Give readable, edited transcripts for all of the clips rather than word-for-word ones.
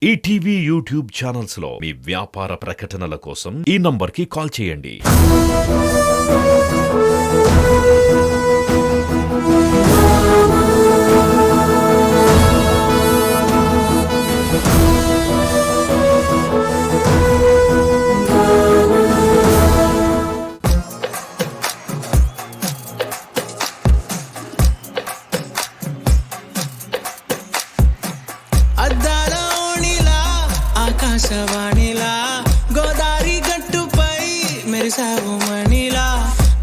ETV YouTube channels లో మీ వ్యాపార ప్రకటనల కోసం ఈ నంబర్కి కాల్ చేయండి. ఆకాశవాణిలా గోదారి గట్టుపై మెరిసావు మణిలా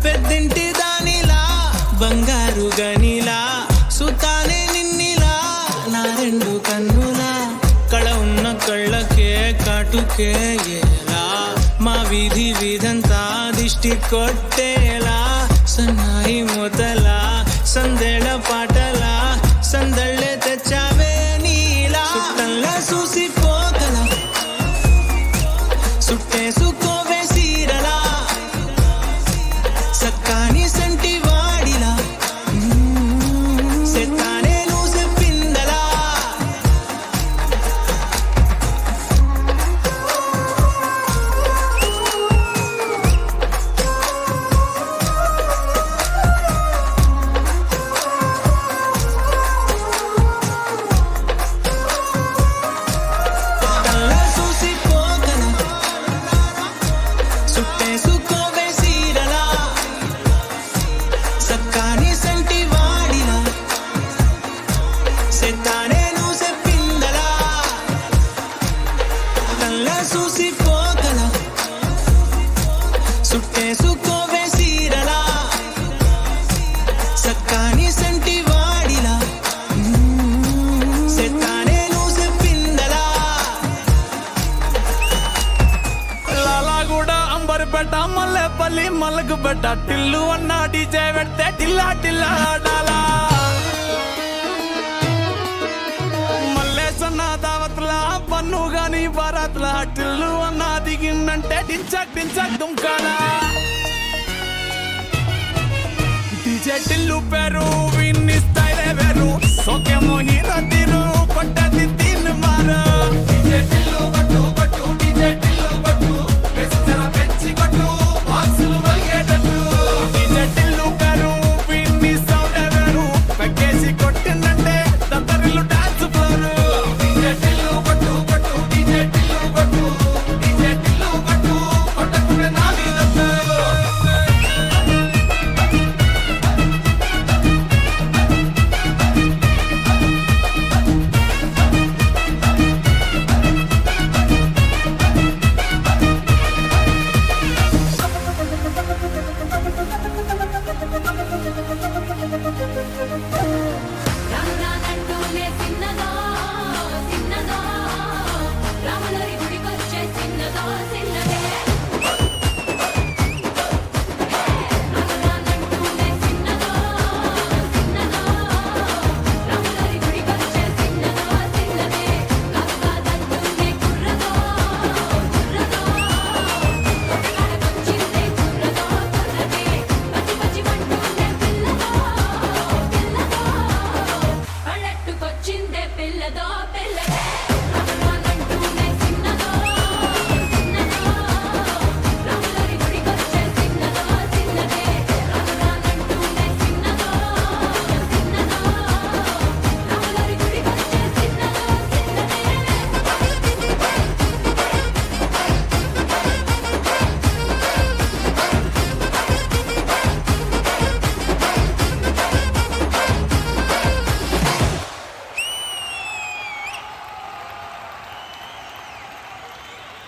పెద్దింటి దానిలా బంగారు గనిలా సుతానే నిన్నిలా నా రెండు కన్నులా కళ ఉన్న కళ్ళకే కాటుకే ఎలా మా వీధి వీధంతా దిష్టి కొట్టేలా సన్నాయి మూతలా సందేళ పాటలా సందళ్ళే తెచ్చావే నీలా సుట్టల్లా చూసిపోగల సుట్టేసుకోవే సీరలా సక్కాని సంటి వాడిలా సెత్తానే నువ్వు చెప్పిందలా సుట్టేసుకోవే సీరలా సక్కాని సంటి వాడిలా సెత్తానే నువ్వు చెప్పిందలా లాలాగూడ అంబర్పేట మల్లెపల్లి మల్లకుపేట టిల్లు అన్న డీజే పెడితే టిల్లా టిల్లా ఆడాలా మల్లేసన్న దావత్ల పన్ను గాని బారాత్ల టిల్లు అన్న దిగిందంటే డించక్ డించక్ దుంకాలా డీజే టిల్లు పేరు విన్ని స్టైలే వేరు సోకేమో హీరో తీరు కొట్టది